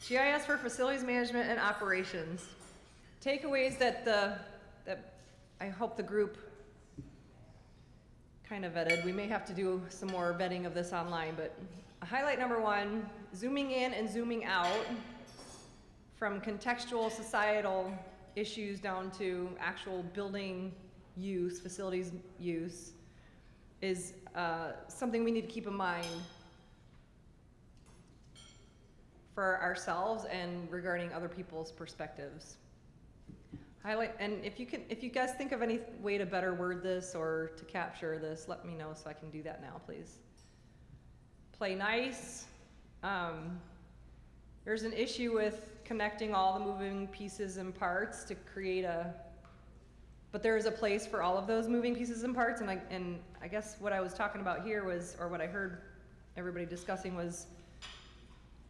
GIS for facilities management and operations. Takeaways that I hope the group kind of vetted. We may have to do some more vetting of this online, but highlight number one, zooming in and zooming out from contextual societal issues down to actual building use, facilities use, is something we need to keep in mind for ourselves and regarding other people's perspectives. Highlight, and if you guys think of any way to better word this or to capture this, let me know so I can do that now, please. Play nice. There's an issue with connecting all the moving pieces and parts to create but there is a place for all of those moving pieces and parts, and I guess what I was talking about here was, or what I heard everybody discussing was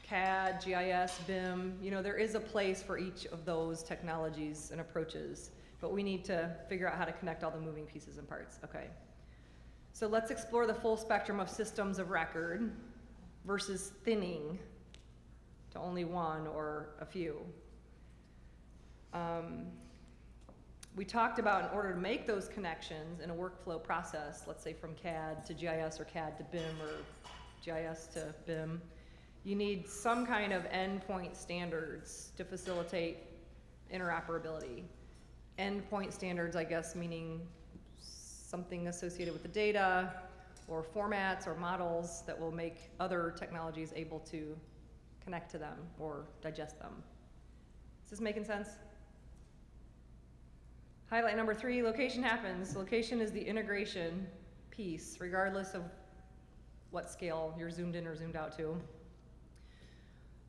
CAD, GIS, BIM. You know, there is a place for each of those technologies and approaches, but we need to figure out how to connect all the moving pieces and parts. Okay. So let's explore the full spectrum of systems of record versus thinning to only one or a few. We talked about, in order to make those connections in a workflow process, let's say from CAD to GIS or CAD to BIM or GIS to BIM, you need some kind of endpoint standards to facilitate interoperability. Endpoint standards, I guess, meaning something associated with the data or formats or models that will make other technologies able to connect to them or digest them. Is this making sense? Highlight number 3, location happens. Location is the integration piece, regardless of what scale you're zoomed in or zoomed out to.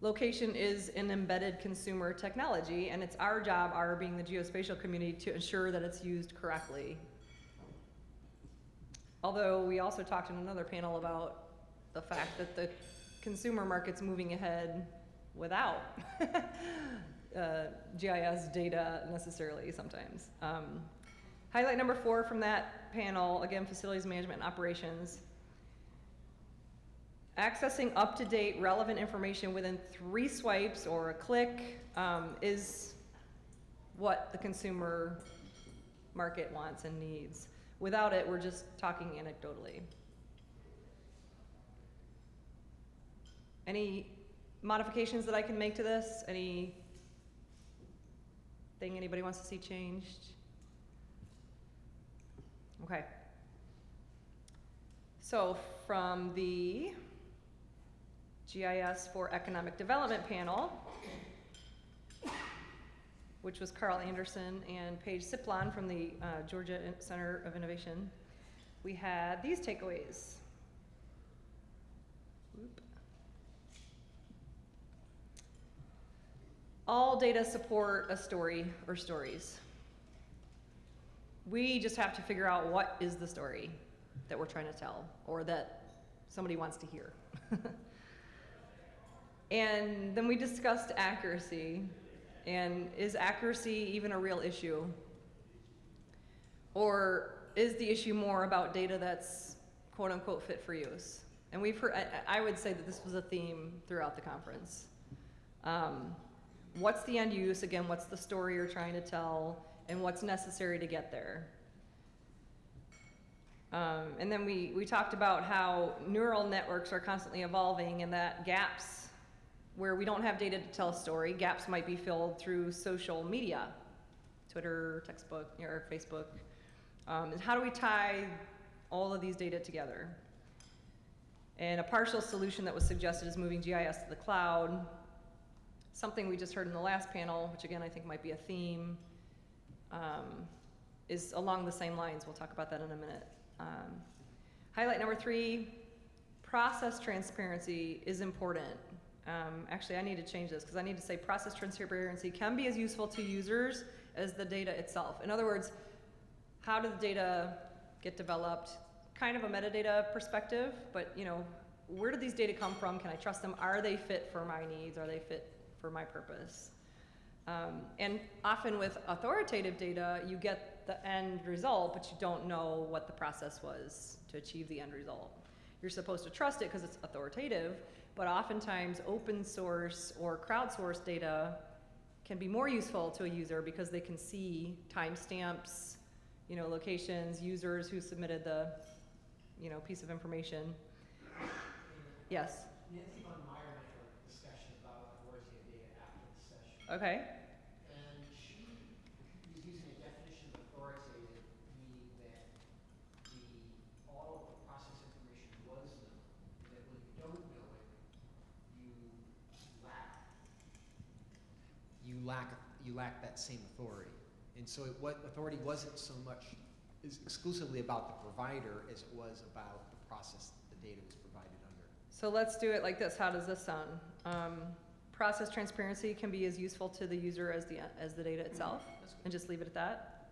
Location is an embedded consumer technology, and it's our job, our being the geospatial community, to ensure that it's used correctly. Although we also talked in another panel about the fact that the consumer market's moving ahead without GIS data necessarily sometimes. Highlight number 4 from that panel, again, facilities management and operations. Accessing up-to-date relevant information within 3 swipes or a click is what the consumer market wants and needs. Without it, we're just talking anecdotally. Any modifications that I can make to this? Anything anybody wants to see changed? Okay. So from the GIS for Economic Development panel, which was Carl Anderson and Paige Siplon from the Georgia Center of Innovation, we had these takeaways. Whoop. All data support a story or stories. We just have to figure out what is the story that we're trying to tell or that somebody wants to hear. And then we discussed accuracy, and is accuracy even a real issue? Or is the issue more about data that's quote unquote fit for use? And we've heard, I would say that this was a theme throughout the conference. What's the end use? Again, what's the story you're trying to tell, and what's necessary to get there? And then we talked about how neural networks are constantly evolving, and that gaps where we don't have data to tell a story, gaps might be filled through social media, Twitter, textbook, or Facebook. And how do we tie all of these data together? And a partial solution that was suggested is moving GIS to the cloud. Something we just heard in the last panel, which again I think might be a theme, is along the same lines. We'll talk about that in a minute. Highlight number 3, process transparency is important. Actually, I need to change this because I need to say process transparency can be as useful to users as the data itself. In other words, how did the data get developed? Kind of a metadata perspective, but you know, where did these data come from? Can I trust them? Are they fit for my needs? Are they fit for my purpose? And often with authoritative data, you get the end result, but you don't know what the process was to achieve the end result. you're supposed to trust it because it's authoritative, but oftentimes open source or crowdsourced data can be more useful to a user because they can see timestamps, locations, users who submitted the, piece of information. Yes? Nancy von Meyer and I had a discussion about authoritative data after the session. Okay. And she was using a definition of authoritative, meaning that all of the process information was known, and that when you don't know it, you lack that same authority. And so what authority wasn't so much is exclusively about the provider as it was about the process the data was provided under. So let's do it like this. How does this sound? Process transparency can be as useful to the user as the data itself, and just leave it at that.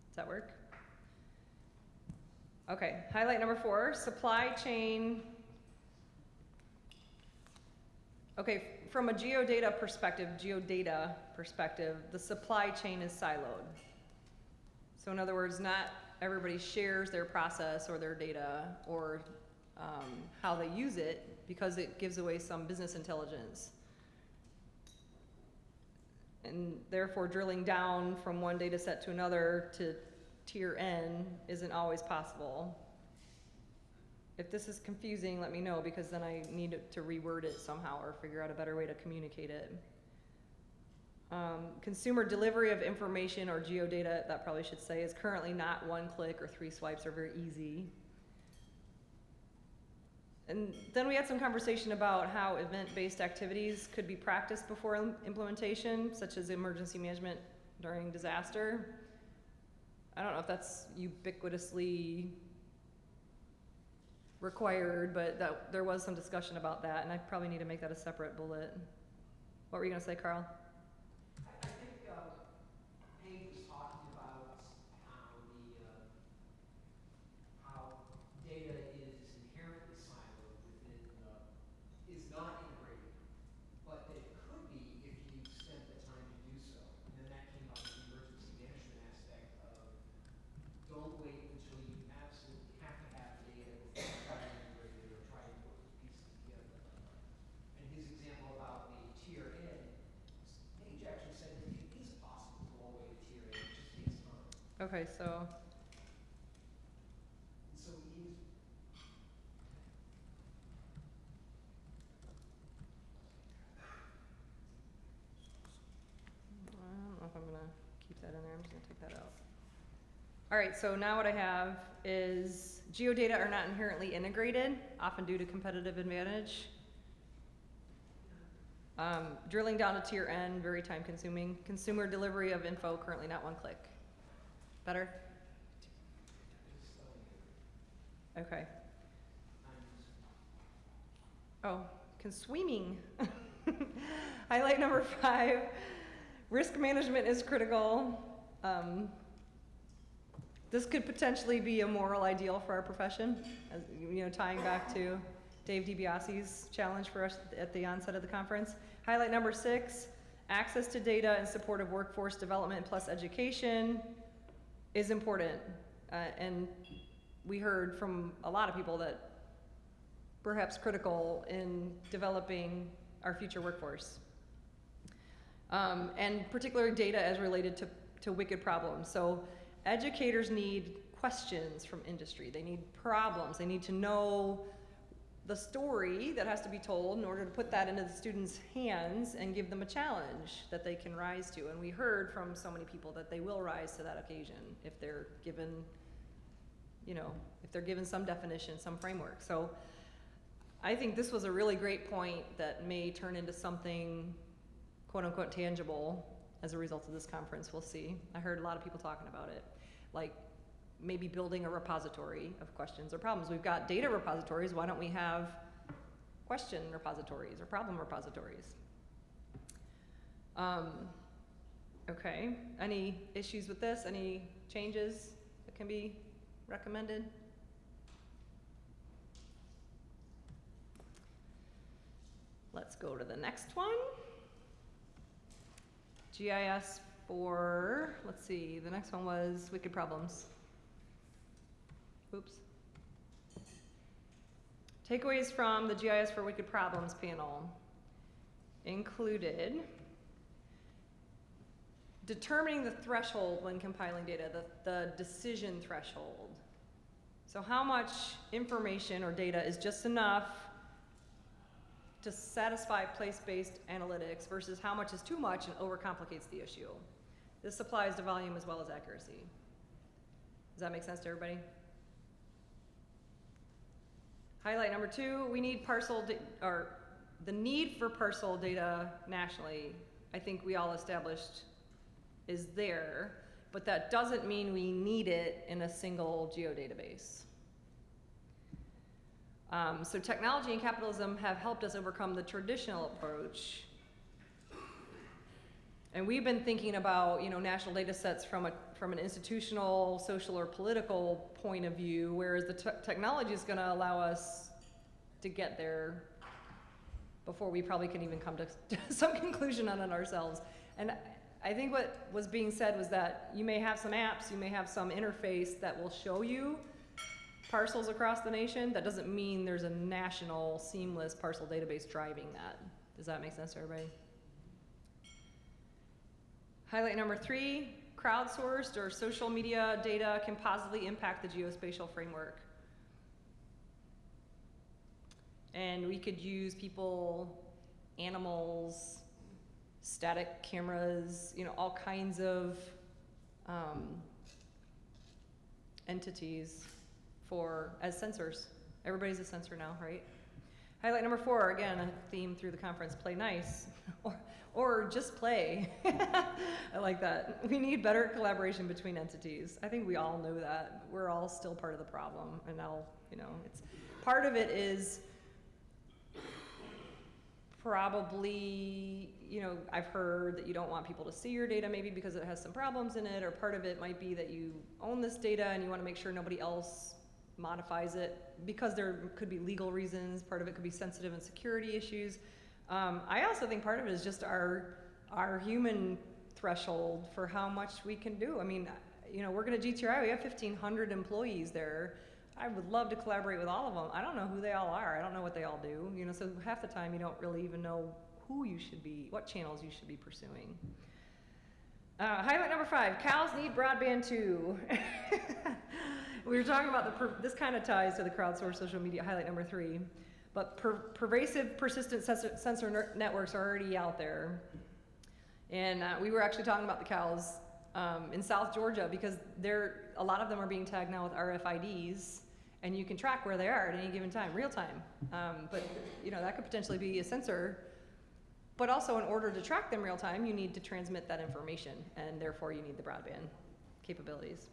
Does that work? Okay, highlight number 4, supply chain. Okay, from a geodata perspective, the supply chain is siloed. So in other words, not everybody shares their process or their data or how they use it, because it gives away some business intelligence. And therefore, drilling down from one data set to another to tier N isn't always possible. If this is confusing, let me know, because then I need to reword it somehow or figure out a better way to communicate it. Consumer delivery of information, or geodata, that probably should say, is currently not 1 click or 3 swipes or very easy. And then we had some conversation about how event-based activities could be practiced before implementation, such as emergency management during disaster. I don't know if that's ubiquitously required, but there was some discussion about that, and I probably need to make that a separate bullet. What were you going to say, Carl? I think Paige was talking about how data is inherently siloed within, is not integrated, but that it could be if you spent the time to do so. And then that came up with the emergency management aspect of don't wait until you absolutely have to have data before you try to integrate it or try to put the pieces together. And his example about the tier N, Paige actually said that it is possible to go all the way to tier N, it just takes time. Okay, so And so he was I don't know if I'm going to keep that in there. I'm just going to take that out. All right, so now what I have is geodata are not inherently integrated, often due to competitive advantage. Drilling down to tier N, very time consuming. Consumer delivery of info, currently not 1 click. Better? Okay. Oh, consuming. Highlight number 5, risk management is critical. This could potentially be a moral ideal for our profession, as, tying back to Dave DiBiase's challenge for us at the onset of the conference. Highlight number 6, access to data and supportive workforce development plus education is important. And we heard from a lot of people that perhaps critical in developing our future workforce. And particularly data as related to wicked problems. So educators need questions from industry. They need problems. They need to know the story that has to be told in order to put that into the students' hands and give them a challenge that they can rise to. And we heard from so many people that they will rise to that occasion if they're given, if they're given some definition, some framework. So I think this was a really great point that may turn into something quote unquote tangible as a result of this conference. We'll see. I heard a lot of people talking about it, like maybe building a repository of questions or problems. We've got data repositories. Why don't we have question repositories or problem repositories? Okay, any issues with this? Any changes that can be recommended? Let's go to the next one. GIS for, let's see, the next one was wicked problems. Oops. Takeaways from the GIS for Wicked Problems panel included determining the threshold when compiling data, the decision threshold. So how much information or data is just enough to satisfy place-based analytics versus how much is too much and overcomplicates the issue. This applies to volume as well as accuracy. Does that make sense to everybody? Highlight number 2, we need the need for parcel data nationally, I think we all established is there, but that doesn't mean we need it in a single geodatabase. So technology and capitalism have helped us overcome the traditional approach. And we've been thinking about, national data sets from an institutional, social, or political point of view, whereas the technology is going to allow us to get there before we probably can even come to some conclusion on it ourselves. And I think what was being said was that you may have some apps, you may have some interface that will show you parcels across the nation. That doesn't mean there's a national seamless parcel database driving that. Does that make sense to everybody? Highlight number 3, crowdsourced or social media data can positively impact the geospatial framework. And we could use people, animals, static cameras, all kinds of entities as sensors. Everybody's a sensor now, right? Highlight number 4, again, a theme through the conference, play nice, or just play. I like that. We need better collaboration between entities. I think we all know that. We're all still part of the problem, and now, it's part of it is probably, I've heard that you don't want people to see your data maybe because it has some problems in it, or part of it might be that you own this data and you want to make sure nobody else modifies it because there could be legal reasons. Part of it could be sensitive and security issues. I also think part of it is just our human threshold for how much we can do. I mean, we're going to GTRI, we have 1,500 employees there. I would love to collaborate with all of them. I don't know who they all are. I don't know what they all do. So half the time you don't really even know what channels you should be pursuing. Highlight number 5, cows need broadband too. We were talking about this kind of ties to the crowdsourced social media, highlight number 3. But pervasive, persistent sensor networks are already out there. And we were actually talking about the cows in South Georgia because a lot of them are being tagged now with RFIDs, and you can track where they are at any given time, real time. But that could potentially be a sensor. But also, in order to track them real time, you need to transmit that information, and therefore you need the broadband capabilities.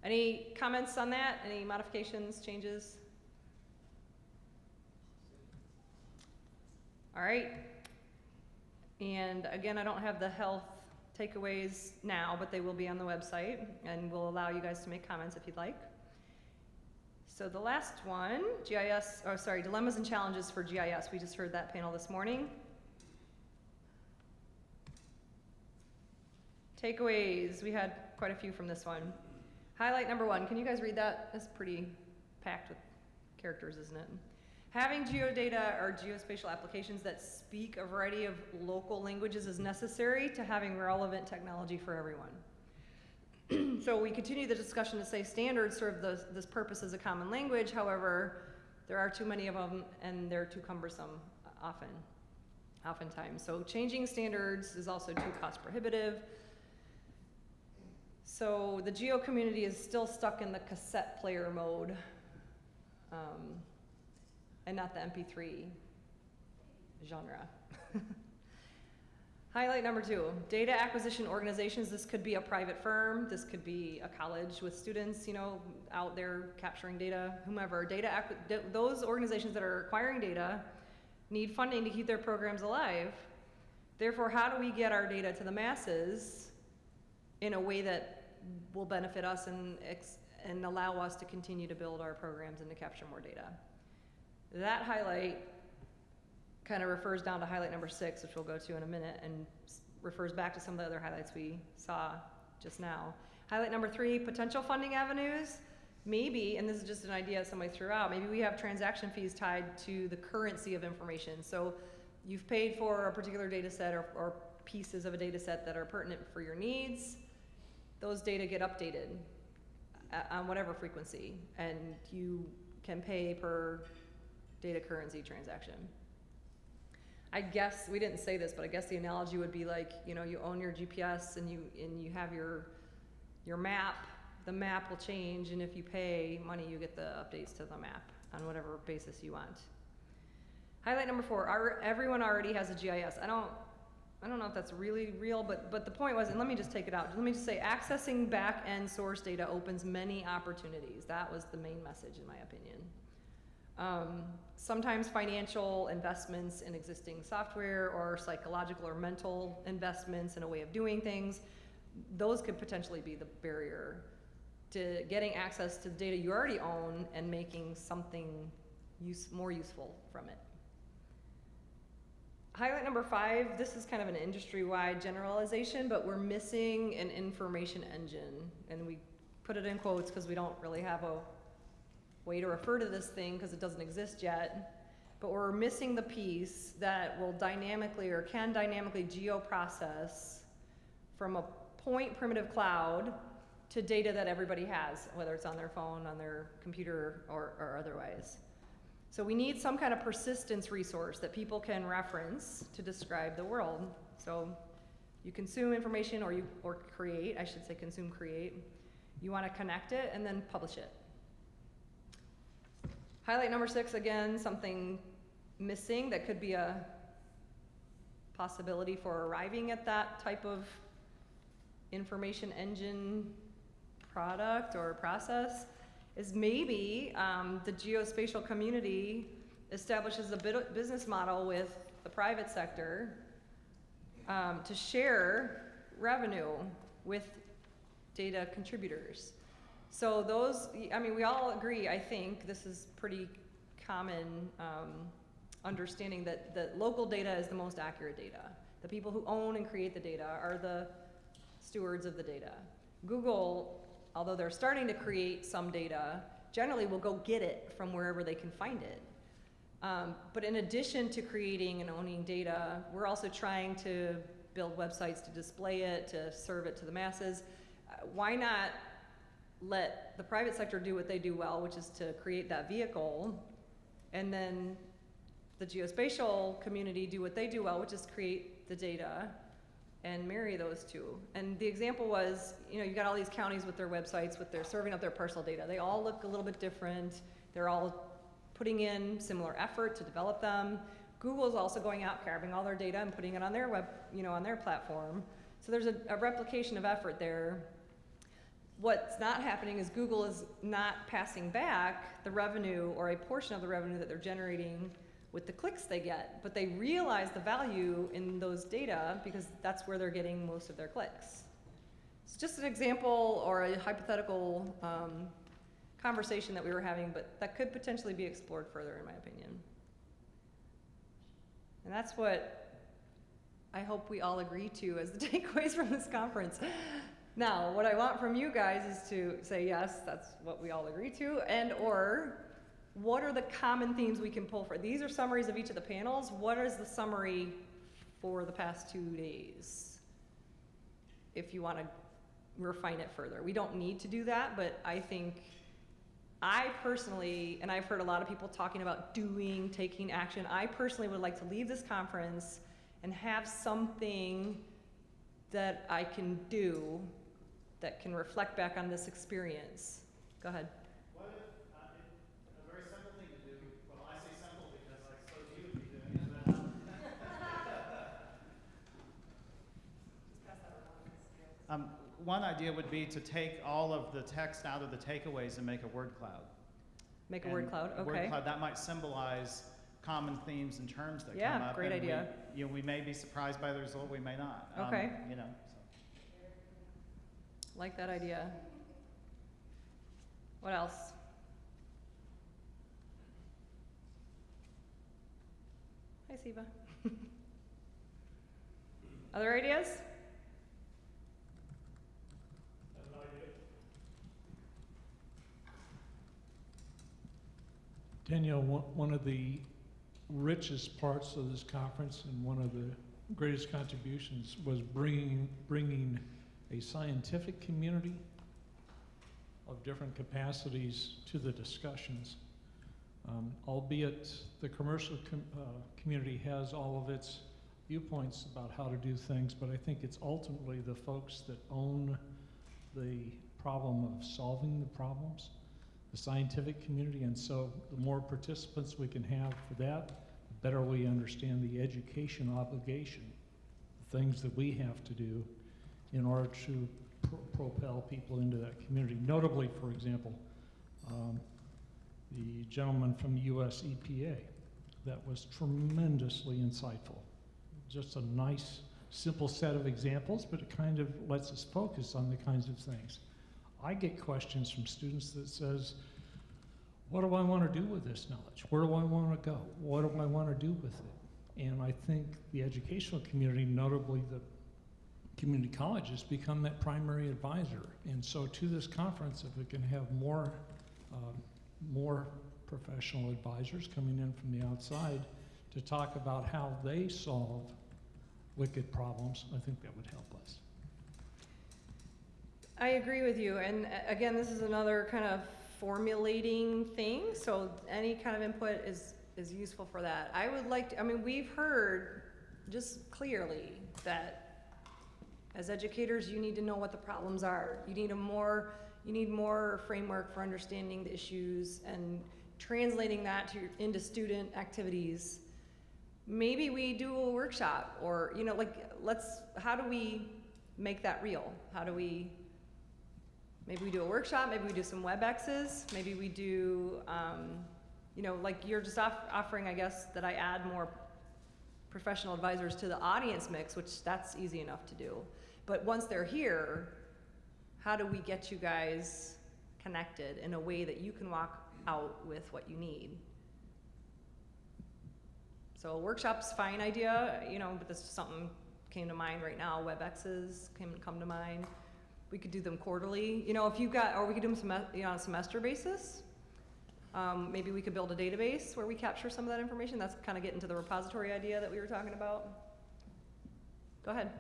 Any comments on that? Any modifications, changes? All right. And again, I don't have the health takeaways now, but they will be on the website, and we'll allow you guys to make comments if you'd like. So the last one, dilemmas and challenges for GIS. We just heard that panel this morning. Takeaways, we had quite a few from this one. Highlight number 1, can you guys read that? It's pretty packed with characters, isn't it? Having geodata or geospatial applications that speak a variety of local languages is necessary to having relevant technology for everyone. So we continue the discussion to say standards serve this purpose as a common language. However, there are too many of them and they're too cumbersome oftentimes. So changing standards is also too cost prohibitive. So the geo community is still stuck in the cassette player mode. And not the MP3 genre. Highlight number 2, data acquisition organizations. This could be a private firm, this could be a college with students, out there capturing data, whomever. Those organizations that are acquiring data need funding to keep their programs alive. Therefore, how do we get our data to the masses in a way that will benefit us and allow us to continue to build our programs and to capture more data? That highlight kind of refers down to highlight number 6, which we'll go to in a minute, and refers back to some of the other highlights we saw just now. Highlight number 3, potential funding avenues. maybe, and this is just an idea somebody threw out, maybe we have transaction fees tied to the currency of information. So you've paid for a particular data set or pieces of a data set that are pertinent for your needs. Those data get updated on whatever frequency, and you can pay per data currency transaction. I guess, we didn't say this, but I guess the analogy would be like, you know, you own your GPS and you have your map. The map will change, and if you pay money, you get the updates to the map on whatever basis you want. Highlight number 4, everyone already has a GIS. I don't know if that's really real, but the point was, and let me just take it out. Let me just say, accessing back-end source data opens many opportunities. That was the main message, in my opinion. Sometimes financial investments in existing software or psychological or mental investments in a way of doing things, those could potentially be the barrier to getting access to the data you already own and making something more useful from it. Highlight number 5, this is kind of an industry-wide generalization, but we're missing an information engine. And we put it in quotes because we don't really have a way to refer to this thing because it doesn't exist yet. But we're missing the piece that will dynamically or can dynamically geoprocess from a point primitive cloud to data that everybody has, whether it's on their phone, on their computer, or otherwise. So we need some kind of persistence resource that people can reference to describe the world. So you consume information or create, I should say consume, create. You want to connect it and then publish it. Highlight number 6, again, something missing that could be a possibility for arriving at that type of information engine product or process is maybe the geospatial community establishes a business model with the private sector to share revenue with data contributors. So those, I mean, we all agree, I think, this is pretty common understanding that local data is the most accurate data. The people who own and create the data are the stewards of the data. Google, although they're starting to create some data, generally will go get it from wherever they can find it. But in addition to creating and owning data, we're also trying to build websites to display it, to serve it to the masses. Why not let the private sector do what they do well, which is to create that vehicle, and then the geospatial community do what they do well, which is create the data and marry those two. And the example was, you know, you got all these counties with their websites, with their serving up their parcel data. They all look a little bit different. They're all putting in similar effort to develop them. Google's also going out, grabbing all their data and putting it on their web, you know, on their platform. So there's a replication of effort there. What's not happening is Google is not passing back the revenue or a portion of the revenue that they're generating with the clicks they get, but they realize the value in those data because that's where they're getting most of their clicks. It's just an example or a hypothetical conversation that we were having, but that could potentially be explored further, in my opinion. And that's what I hope we all agree to as the takeaways from this conference. Now, what I want from you guys is to say, yes, that's what we all agree to, and or what are the common themes we can pull for? These are summaries of each of the panels. What is the summary for the past 2 days? If you want to refine it further. We don't need to do that, but I think I personally, and I've heard a lot of people talking about doing, taking action, I personally would like to leave this conference and have something that I can do that can reflect back on this experience. Go ahead. What if, a very simple thing to do, well, I say simple because I suppose you would be doing it, but one idea would be to take all of the text out of the takeaways and make a word cloud. Make a word cloud, okay. Word cloud, that might symbolize common themes and terms that Yeah, come up. great and idea. We may be surprised by the result, we may not. Okay. You know, Like that idea. What else? Hi, Siva. Other ideas? Danielle, one of the richest parts of this conference and one of the greatest contributions was bringing a scientific community of different capacities to the discussions. Albeit the commercial community has all of its viewpoints about how to do things, but I think it's ultimately the folks that own the problem of solving the problems, the scientific community, and so the more participants we can have for that, the better we understand the education obligation, the things that we have to do in order to propel people into that community. Notably, for example, the gentleman from the US EPA, that was tremendously insightful. Just a nice, simple set of examples, but it kind of lets us focus on the kinds of things. I get questions from students that says, what do I want to do with this knowledge? Where do I want to go? What do I want to do with it? And I think the educational community, notably the community colleges, become that primary advisor. And so to this conference, if we can have more professional advisors coming in from the outside to talk about how they solve wicked problems, I think that would help us. I agree with you, and again, this is another kind of formulating thing, so any kind of input is useful for that. I would like to, I mean, we've heard just clearly that as educators, you need to know what the problems are. You need more framework for understanding the issues and translating that into student activities. Maybe we do a workshop, or, you know, like, how do we make that real? Maybe we do a workshop, maybe we do some WebExes, maybe we do, you know, like you're just offering, I guess, that I add more professional advisors to the audience mix, which that's easy enough to do. But once they're here, how do we get you guys connected in a way that you can walk out with what you need? So a workshop's fine idea, you know, but this is something came to mind right now. WebExes come to mind. We could do them quarterly, you know, if you've got, or we could do them on a semester basis. Maybe we could build a database where we capture some of that information. That's kind of getting to the repository idea that we were talking about. Go ahead.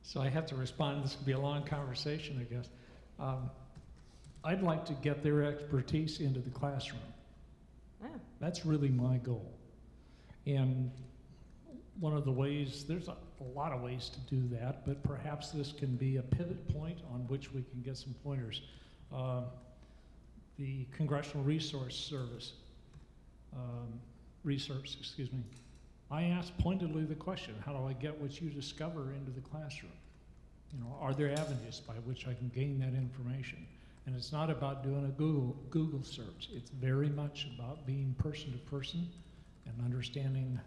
So I have to respond. This could be a long conversation, I guess. I'd like to get their expertise into the classroom. Yeah. That's really my goal. And one of the ways, there's a lot of ways to do that, but perhaps this can be a pivot point on which we can get some pointers. The Congressional Research, excuse me. I asked pointedly the question, how do I get what you discover into the classroom? You know, are there avenues by which I can gain that information? And it's not about doing a Google search. It's very much about being person to person and understanding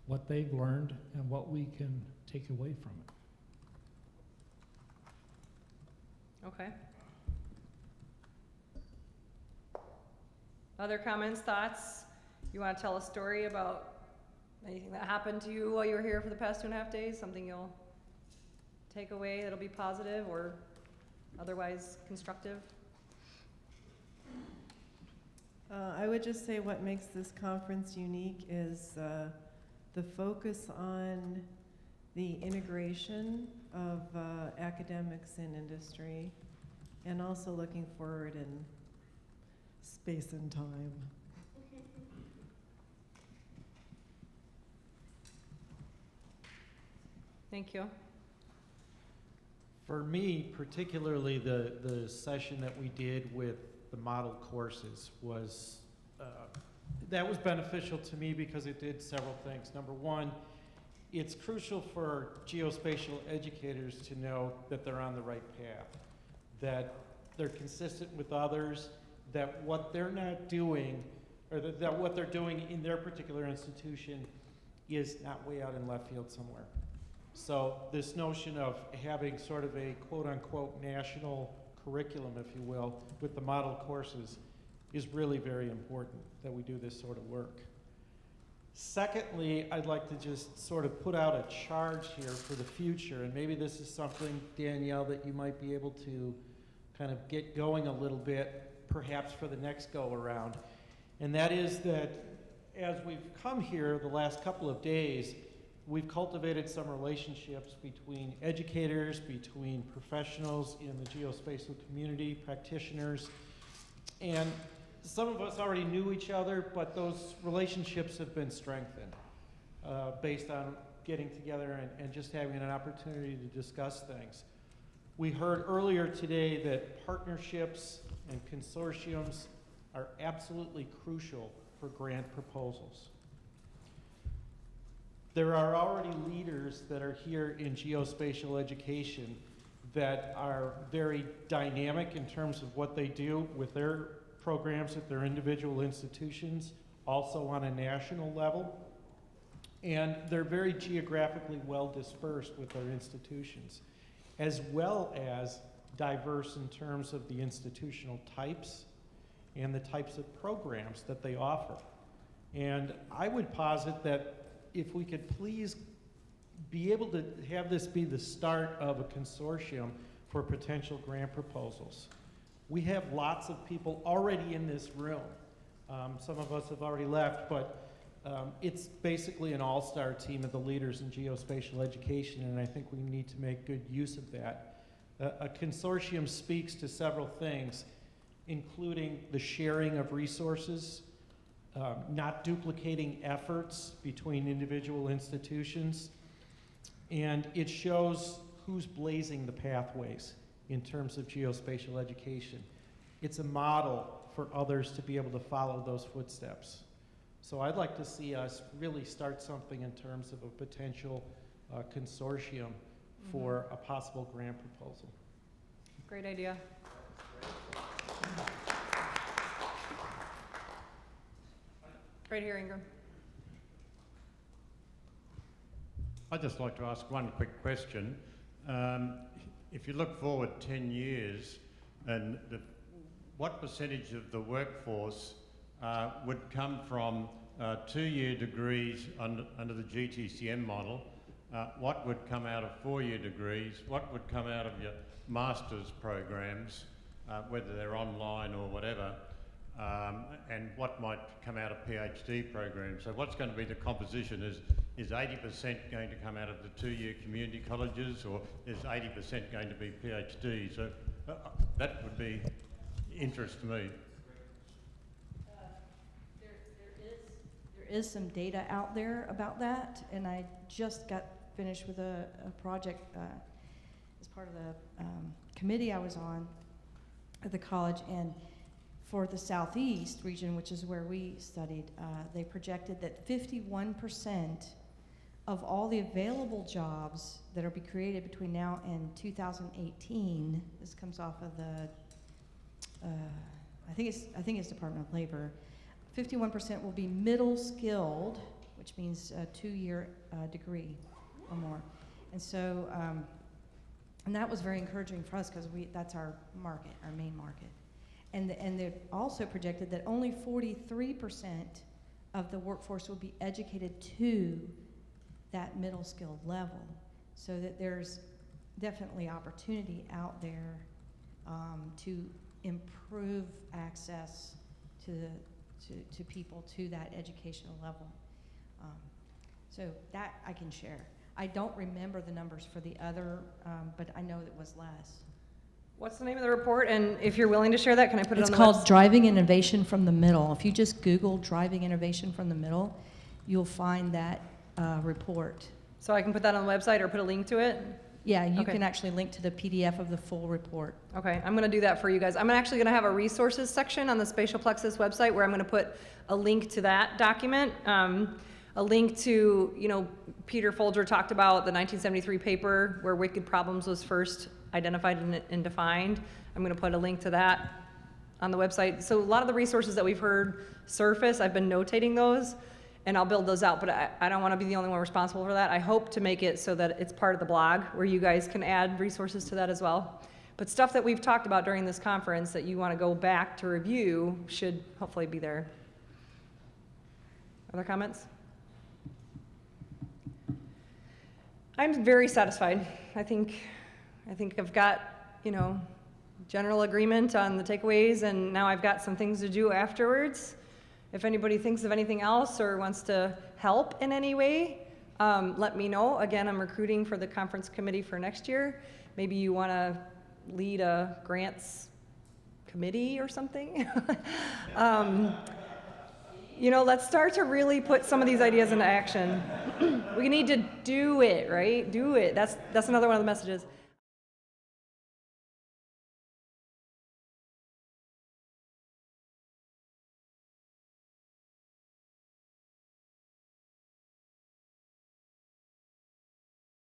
what they've learned and what we can take away from it. Okay. Other comments, thoughts? You want to tell a story about anything that happened to you while you were here for the past 2.5 days? Something you'll take away that'll be positive or otherwise constructive? I would just say what makes this conference unique is the focus on the integration of academics and industry, and also looking forward in space and time. Thank you. For me, particularly the session that we did with the model courses was, that was beneficial to me because it did several things. Number one, it's crucial for geospatial educators to know that they're on the right path, that they're consistent with others, that what they're not doing, or that what they're doing in their particular institution is not way out in left field somewhere. So this notion of having sort of a quote-unquote national curriculum, if you will, with the model courses is really very important that we do this sort of work. Secondly, I'd like to just sort of put out a charge here for the future, and maybe this is something, Danielle, that you might be able to kind of get going a little bit perhaps for the next go-around. And that is that as we've come here the last couple of days, we've cultivated some relationships between educators, between professionals in the geospatial community, practitioners, and some of us already knew each other, but those relationships have been strengthened based on getting together and just having an opportunity to discuss things. We heard earlier today that partnerships and consortiums are absolutely crucial for grant proposals. There are already leaders that are here in geospatial education that are very dynamic in terms of what they do with their programs at their individual institutions, also on a national level. And they're very geographically well dispersed with their institutions, as well as diverse in terms of the institutional types and the types of programs that they offer. And I would posit that if we could please be able to have this be the start of a consortium for potential grant proposals. We have lots of people already in this room. Some of us have already left, but it's basically an all-star team of the leaders in geospatial education, and I think we need to make good use of that. A consortium speaks to several things, including the sharing of resources, not duplicating efforts between individual institutions, and it shows who's blazing the pathways in terms of geospatial education. It's a model for others to be able to follow those footsteps. So I'd like to see us really start something in terms of a potential consortium for a possible grant proposal. Great idea. Right here, Ingram. I'd just like to ask one quick question. If you look forward 10 years, and what percentage of the workforce would come from 2-year degrees under the GTCM model? What would come out of 4-year degrees? What would come out of your master's programs, whether they're online or whatever? And what might come out of PhD programs? So what's going to be the composition? Is 80% going to come out of the 2-year community colleges, or is 80% going to be PhD? So that would be interest to me. There is some data out there about that, and I just got finished with a project as part of the committee I was on at the college, and for the Southeast region, which is where we studied, they projected that 51% of all the available jobs that will be created between now and 2018, this comes off of the, I think it's Department of Labor, 51% will be middle skilled, which means a 2-year degree or more. And so, and that was very encouraging for us because that's our market, our main market. And they also projected that only 43% of the workforce will be educated to that middle skilled level. So that there's definitely opportunity out there to improve access to people to that educational level. So that I can share. I don't remember the numbers for the other, but I know it was less. What's the name of the report? And if you're willing to share that, can I put it It's on the called website? Driving Innovation from the Middle. If you just Google Driving Innovation from the Middle, you'll find that report. So I can put that on the website or put a link to it? Yeah, you Okay. can actually link to the PDF of the full report. Okay, I'm gonna do that for you guys. I'm actually gonna have a resources section on the Spatial Plexus website where I'm gonna put a link to that document, a link to, Peter Folger talked about the 1973 paper where wicked problems was first identified and defined. I'm gonna put a link to that on the website. So a lot of the resources that we've heard surface, I've been notating those, and I'll build those out, but I don't wanna be the only one responsible for that. I hope to make it so that it's part of the blog where you guys can add resources to that as well. But stuff that we've talked about during this conference that you wanna go back to review should hopefully be there. Other comments? I'm very satisfied. I think I've got, general agreement on the takeaways, and now I've got some things to do afterwards. If anybody thinks of anything else or wants to help in any way, let me know. Again, I'm recruiting for the conference committee for next year. Maybe you want to lead a grants committee or something. You know, let's start to really put some of these ideas into action. We need to do it, right? Do it. That's another one of the messages.